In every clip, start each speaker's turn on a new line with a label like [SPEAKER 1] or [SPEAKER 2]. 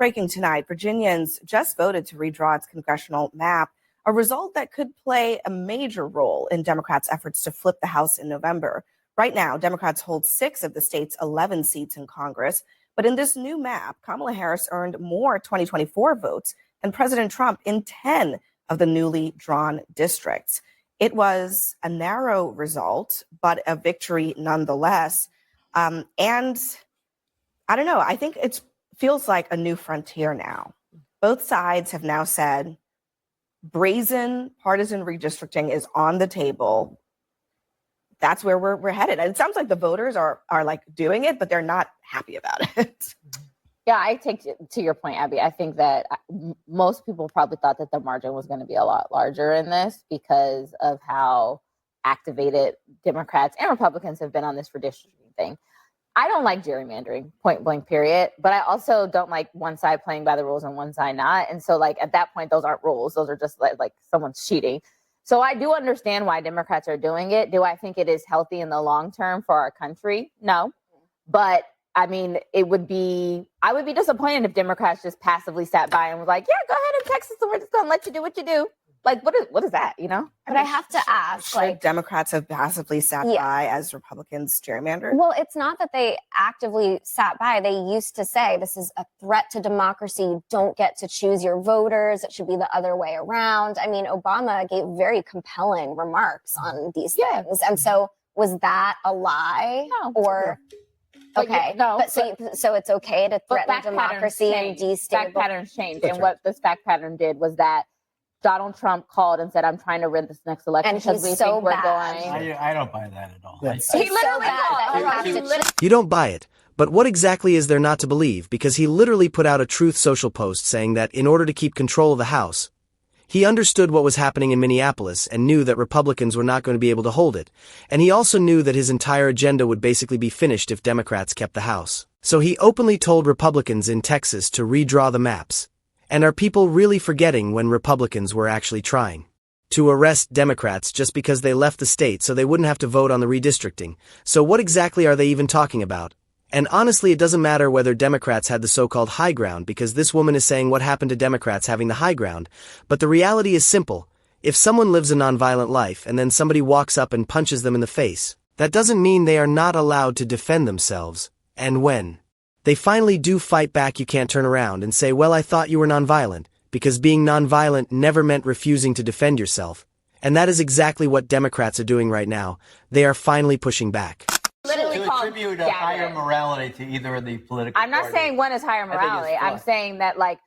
[SPEAKER 1] Breaking tonight, Virginians just voted to redraw its congressional map, a result that could play a major role in Democrats' efforts to flip the House in November. Right now, Democrats hold 6 of the state's 11 seats in Congress. But in this new map, Kamala Harris earned more 2024 votes than President Trump in 10 of the newly drawn districts. It was a narrow result, but a victory nonetheless. And I don't know, I think it feels like a new frontier now. Both sides have now said brazen partisan redistricting is on the table. That's where we're headed. And it sounds like the voters are like doing it, but they're not happy about it.
[SPEAKER 2] Yeah, I take to your point, Abby. I think that most people probably thought that the margin was going to be a lot larger in this because of how activated Democrats and Republicans have been on this redistricting thing. I don't like gerrymandering, point blank, period. But I also don't like one side playing by the rules and one side not. And so, like, at that point, those aren't rules. Those are just like someone's cheating. So I do understand why Democrats are doing it. Do I think it is healthy in the long term for our country? No. But I mean, I would be disappointed if Democrats just passively sat by and was like, yeah, go ahead in Texas and we're just going to let you do what you do. Like, what is that, you know?
[SPEAKER 3] But I have to ask, like,
[SPEAKER 1] Democrats have passively sat by as Republicans gerrymandered?
[SPEAKER 3] Well, it's not that they actively sat by. They used to say this is a threat to democracy. You don't get to choose your voters. It should be the other way around. I mean, Obama gave very compelling remarks on these things. And so was that a lie?
[SPEAKER 2] No.
[SPEAKER 3] Or... Okay,
[SPEAKER 2] no.
[SPEAKER 3] But so it's okay to threaten democracy and destabilize.
[SPEAKER 2] Fact patterns changed. And what this fact pattern did was that Donald Trump called and said, I'm trying to win this next election because we think we're going.
[SPEAKER 4] I don't buy that at all.
[SPEAKER 2] He literally called.
[SPEAKER 5] You don't buy it. But what exactly is there not to believe? Because he literally put out a Truth Social post saying that in order to keep control of the House, he understood what was happening in Minneapolis and knew that Republicans were not going to be able to hold it. And he also knew that his entire agenda would basically be finished if Democrats kept the House. So he openly told Republicans in Texas to redraw the maps. And are people really forgetting when Republicans were actually trying to arrest Democrats just because they left the state so they wouldn't have to vote on the redistricting? So what exactly are they even talking about? And honestly, it doesn't matter whether Democrats had the so-called high ground, because this woman is saying what happened to Democrats having the high ground. But the reality is simple. If someone lives a nonviolent life and then somebody walks up and punches them in the face, that doesn't mean they are not allowed to defend themselves. And when they finally do fight back, you can't turn around and say, well, I thought you were nonviolent, because being nonviolent never meant refusing to defend yourself. And that is exactly what Democrats are doing right now. They are finally pushing back.
[SPEAKER 4] To attribute a higher morality to either of the political
[SPEAKER 2] I'm not
[SPEAKER 4] parties,
[SPEAKER 2] saying one is higher morality. I'm saying that, like,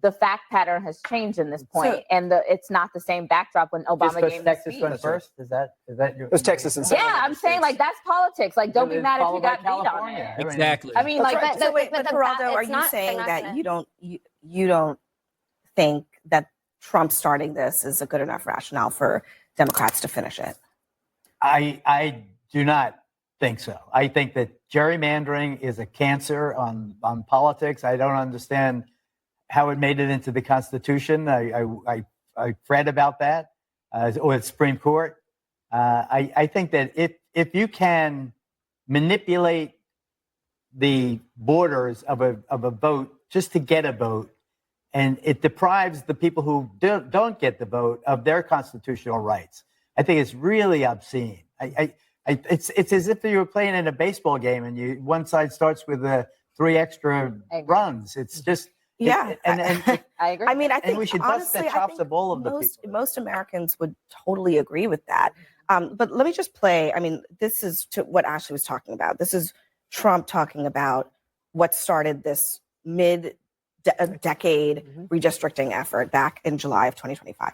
[SPEAKER 2] the fact pattern has changed in this point, and it's not the same backdrop when Obama gave the speech.
[SPEAKER 4] Texas went first? Is that your...
[SPEAKER 6] It was Texas and
[SPEAKER 2] yeah, I'm saying, like, that's politics. Like, don't be mad if you got beat on it.
[SPEAKER 6] Exactly.
[SPEAKER 2] I mean, like,
[SPEAKER 1] So wait, but Geraldo, are you saying that you don't think that Trump starting this is a good enough rationale for Democrats to finish it?
[SPEAKER 4] I do not think so. I think that gerrymandering is a cancer on politics. I don't understand how it made it into the Constitution. I read about that with Supreme Court. I think that if you can manipulate the borders of a vote just to get a vote, and it deprives the people who don't get the vote of their constitutional rights, I think it's really obscene. It's as if you were playing in a baseball game and one side starts with 3 extra runs. It's just
[SPEAKER 1] and
[SPEAKER 2] I agree.
[SPEAKER 1] I mean, I think
[SPEAKER 4] we should
[SPEAKER 1] honestly,
[SPEAKER 4] bust the chops of all of the people.
[SPEAKER 1] Most Americans would totally agree with that. But let me just play. I mean, this is to what Ashley was talking about. This is Trump talking about what started this mid-decade redistricting effort back in July of 2025.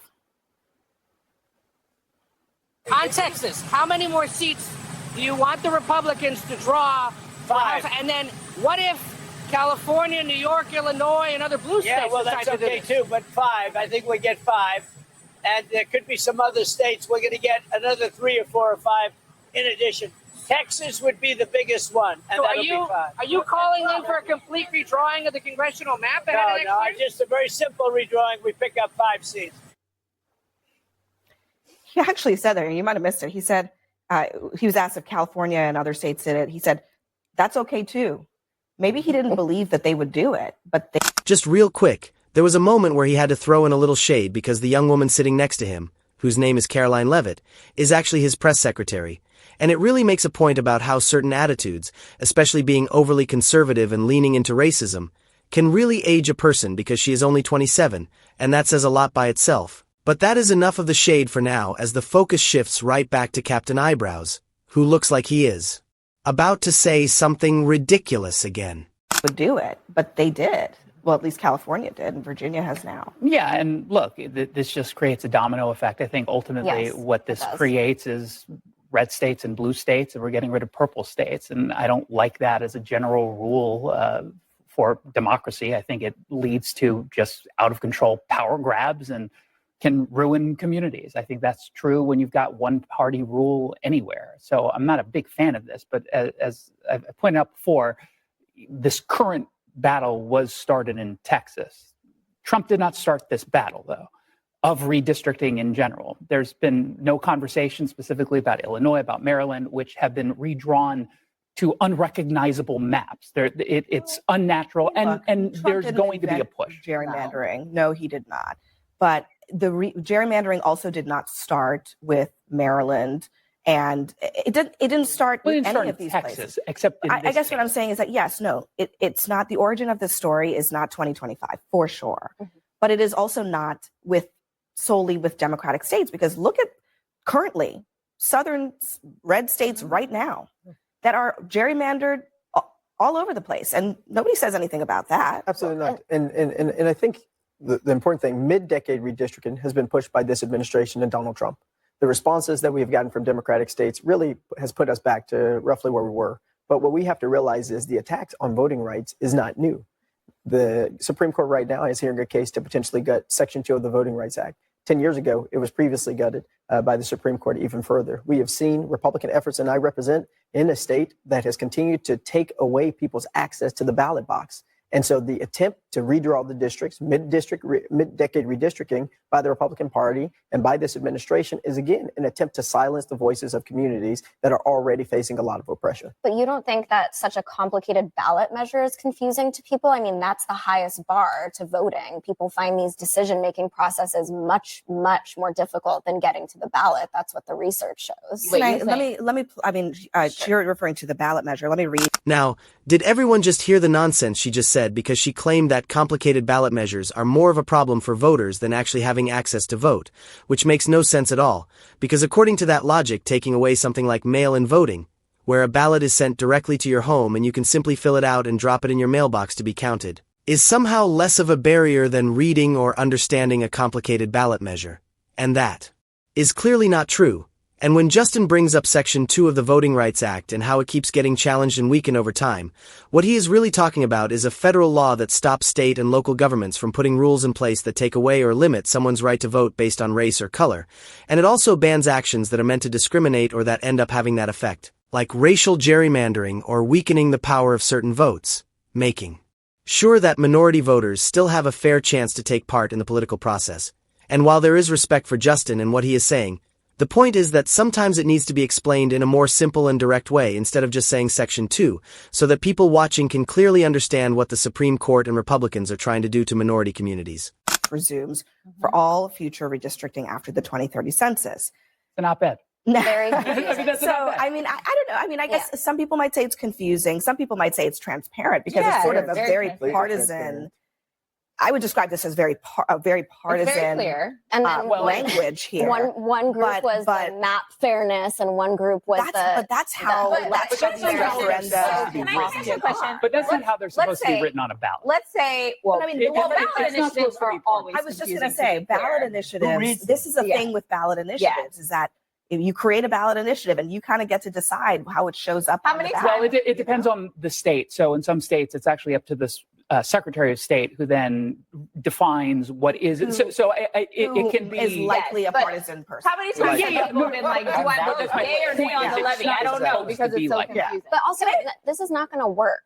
[SPEAKER 7] On Texas, how many more seats do you want the Republicans to draw?
[SPEAKER 8] 5.
[SPEAKER 7] And then what if California, New York, Illinois, and other blue states
[SPEAKER 8] Yeah, well, that's
[SPEAKER 7] decide to do
[SPEAKER 8] okay
[SPEAKER 7] this?
[SPEAKER 8] too, but 5. I think we get 5. And there could be some other states. We're going to get another 3 or 4 or 5 in addition. Texas would be the biggest one, and
[SPEAKER 7] So
[SPEAKER 8] that'll be 5.
[SPEAKER 7] are you calling then for a complete redrawing of the congressional map ahead of next year?
[SPEAKER 8] Just a very simple redrawing. We pick up 5 seats.
[SPEAKER 1] He actually said that, and you might have missed it. He said, he was asked if California and other states did it. He said, that's okay too. Maybe he didn't believe that they would do it, but they
[SPEAKER 5] Just real quick, there was a moment where he had to throw in a little shade because the young woman sitting next to him, whose name is Caroline Leavitt, is actually his press secretary. And it really makes a point about how certain attitudes, especially being overly conservative and leaning into racism, can really age a person because she is only 27, and that says a lot by itself. But that is enough of the shade for now as the focus shifts right back to Captain Eyebrows, who looks like he is about to say something ridiculous again.
[SPEAKER 1] Would do it, but they did. Well, at least California did, and Virginia has now.
[SPEAKER 6] Yeah, and look, this just creates a domino effect. I think ultimately what this creates is red states and blue states, and we're getting rid of purple states. And I don't like that as a general rule for democracy. I think it leads to just out of control power grabs and can ruin communities. I think that's true when you've got one party rule anywhere. So I'm not a big fan of this, but as I pointed out before, this current battle was started in Texas. Trump did not start this battle, though, of redistricting in general. There's been no conversation specifically about Illinois, about Maryland, which have been redrawn to unrecognizable maps. It's unnatural, and there's going to be a push.
[SPEAKER 1] Gerrymandering. No, he did not. But the gerrymandering also did not start with Maryland. And it didn't start with any of these places.
[SPEAKER 6] Except
[SPEAKER 1] I guess what I'm saying is that, yes, no, it's not. The origin of this story is not 2025, for sure. Mm-hmm. But it is also not solely with Democratic states, because look at currently southern red states right now that are gerrymandered all over the place. And nobody says anything about that.
[SPEAKER 9] Absolutely not. And I think the important thing, mid-decade redistricting has been pushed by this administration and Donald Trump. The responses that we have gotten from Democratic states really has put us back to roughly where we were. But what we have to realize is the attacks on voting rights is not new. The Supreme Court right now is hearing a case to potentially gut Section 2 of the Voting Rights Act. 10 years ago, it was previously gutted by the Supreme Court even further. We have seen Republican efforts, and I represent in a state that has continued to take away people's access to the ballot box. And so the attempt to redraw the districts, mid-decade redistricting by the Republican Party and by this administration is, again, an attempt to silence the voices of communities that are already facing a lot of oppression.
[SPEAKER 3] But you don't think that such a complicated ballot measure is confusing to people? I mean, that's the highest bar to voting. People find these decision-making processes much, much more difficult than getting to the ballot. That's what the research shows.
[SPEAKER 1] You're referring to the ballot measure. Let me read.
[SPEAKER 5] Now, did everyone just hear the nonsense she just said, because she claimed that complicated ballot measures are more of a problem for voters than actually having access to vote, which makes no sense at all, because according to that logic, taking away something like mail-in voting, where a ballot is sent directly to your home and you can simply fill it out and drop it in your mailbox to be counted, is somehow less of a barrier than reading or understanding a complicated ballot measure. And that is clearly not true. And when Justin brings up Section 2 of the Voting Rights Act and how it keeps getting challenged and weakened over time, what he is really talking about is a federal law that stops state and local governments from putting rules in place that take away or limit someone's right to vote based on race or color. And it also bans actions that are meant to discriminate or that end up having that effect, like racial gerrymandering or weakening the power of certain votes, making sure that minority voters still have a fair chance to take part in the political process. And while there is respect for Justin and what he is saying, the point is that sometimes it needs to be explained in a more simple and direct way instead of just saying Section 2, so that people watching can clearly understand what the Supreme Court and Republicans are trying to do to minority communities.
[SPEAKER 1] Resumes for all future redistricting after the 2030 census.
[SPEAKER 6] It's an op-ed.
[SPEAKER 3] Very
[SPEAKER 1] So, I don't know. I mean, I guess some people might say it's confusing. Some people might say it's transparent because it's sort of a very partisan. I would describe this as very partisan.
[SPEAKER 2] It's very clear.
[SPEAKER 3] And then
[SPEAKER 1] language here.
[SPEAKER 3] One group was the map fairness, and one group was
[SPEAKER 1] that's how
[SPEAKER 2] Can I ask you a question?
[SPEAKER 6] But that's not how they're supposed to be written on a ballot.
[SPEAKER 2] Let's say, ballot initiatives are always.
[SPEAKER 1] I was just going to say, ballot initiatives. This is a thing with ballot initiatives, is that if you create a ballot initiative and you kind of get to decide how it shows up.
[SPEAKER 2] How many times?
[SPEAKER 6] Well, it depends on the state. So in some states, it's actually up to this Secretary of State, who then defines what is it. So it can be
[SPEAKER 1] is likely a partisan person.
[SPEAKER 2] How many times have you voted like, do I vote yay or nay on the levy? I don't know, because it's so confusing.
[SPEAKER 3] But also, this is not going to work.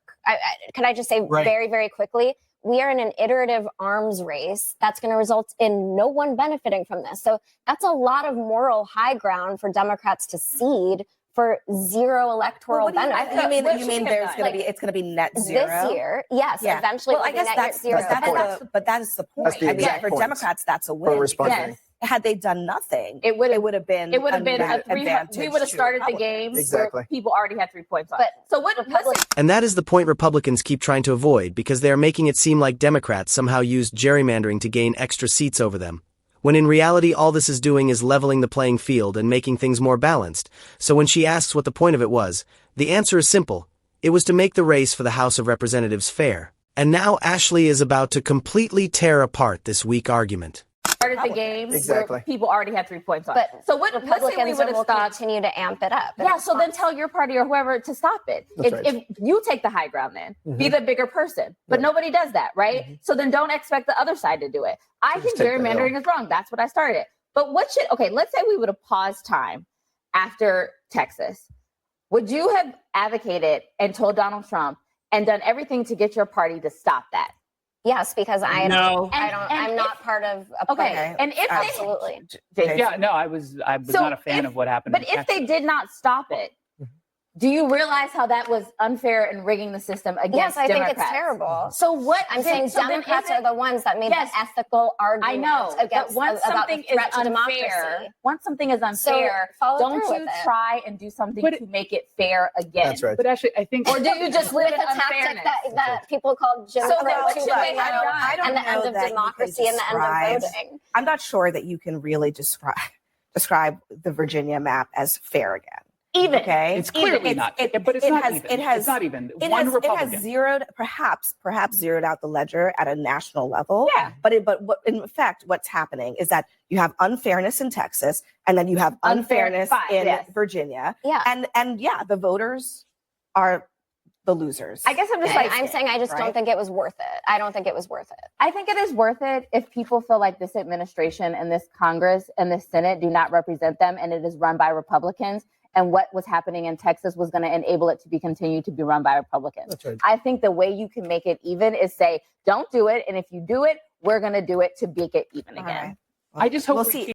[SPEAKER 3] Can I just say very, very quickly? We are in an iterative arms race that's going to result in no one benefiting from this. So that's a lot of moral high ground for Democrats to cede for zero electoral
[SPEAKER 1] Well,
[SPEAKER 3] benefit.
[SPEAKER 1] you mean there's going to be, it's going to be net zero?
[SPEAKER 3] This year, yes,
[SPEAKER 1] Yeah.
[SPEAKER 3] eventually.
[SPEAKER 1] Well, I guess that's the point. But that is the point.
[SPEAKER 9] That's the exact
[SPEAKER 1] for
[SPEAKER 9] point.
[SPEAKER 1] Democrats, that's a win.
[SPEAKER 9] For responding.
[SPEAKER 1] Yes. Had they done nothing,
[SPEAKER 2] it would have
[SPEAKER 1] been
[SPEAKER 2] a three.
[SPEAKER 1] advantage.
[SPEAKER 2] We would have started the game
[SPEAKER 9] Exactly.
[SPEAKER 2] where people already had 3 points on.
[SPEAKER 3] But
[SPEAKER 2] so what?
[SPEAKER 5] And that is the point Republicans keep trying to avoid because they are making it seem like Democrats somehow used gerrymandering to gain extra seats over them, when in reality all this is doing is leveling the playing field and making things more balanced. So when she asks what the point of it was, the answer is simple. It was to make the race for the House of Representatives fair. And now Ashley is about to completely tear apart this weak argument.
[SPEAKER 2] Started the game where people already had 3 points on.
[SPEAKER 3] But
[SPEAKER 2] so what?
[SPEAKER 3] Republicans will continue to amp it up.
[SPEAKER 2] Yeah. So then tell your party or whoever to stop it. If you take the high ground, then be the bigger person. But nobody does that, right? So then don't expect the other side to do it. I think gerrymandering is wrong. That's what I started. But let's say we would have paused time after Texas. Would you have advocated and told Donald Trump and done everything to get your party to stop that?
[SPEAKER 3] Yes, because I'm not part of a party.
[SPEAKER 2] Okay. And if
[SPEAKER 3] absolutely.
[SPEAKER 6] Yeah, no, I was not a fan of what happened.
[SPEAKER 2] But if they did not stop it, do you realize how that was unfair and rigging the system against Democrats?
[SPEAKER 3] Yes, I think it's terrible.
[SPEAKER 2] So what
[SPEAKER 3] I'm saying, Democrats are the ones that made the ethical argument.
[SPEAKER 2] I know.
[SPEAKER 3] Against,
[SPEAKER 2] once something is unfair, don't you try and do something to make it fair again?
[SPEAKER 9] That's right.
[SPEAKER 6] But actually, I think,
[SPEAKER 3] or do you just live with a tactic that people call Jim Crow 2.0 and the end of democracy and the end of voting?
[SPEAKER 1] I'm not sure that you can really describe the Virginia map as fair again.
[SPEAKER 2] Even
[SPEAKER 6] it's clearly not. But it's not even. It's not even. One Republican.
[SPEAKER 1] It has zeroed, perhaps zeroed out the ledger at a national level.
[SPEAKER 2] Yeah.
[SPEAKER 1] But in fact, what's happening is that you have unfairness in Texas, and then you have unfairness in Virginia.
[SPEAKER 3] Yeah.
[SPEAKER 1] And the voters are the losers.
[SPEAKER 2] I guess I'm just
[SPEAKER 3] I'm saying I just don't think it was worth it. I don't think it was worth it.
[SPEAKER 2] I think it is worth it if people feel like this administration and this Congress and this Senate do not represent them, and it is run by Republicans. And what was happening in Texas was going to enable it to continue to be run by Republicans.
[SPEAKER 9] That's right.
[SPEAKER 2] I think the way you can make it even is say, don't do it. And if you do it, we're going to do it to make it even again.
[SPEAKER 1] Right. Well,
[SPEAKER 6] I just hope
[SPEAKER 1] we'll see.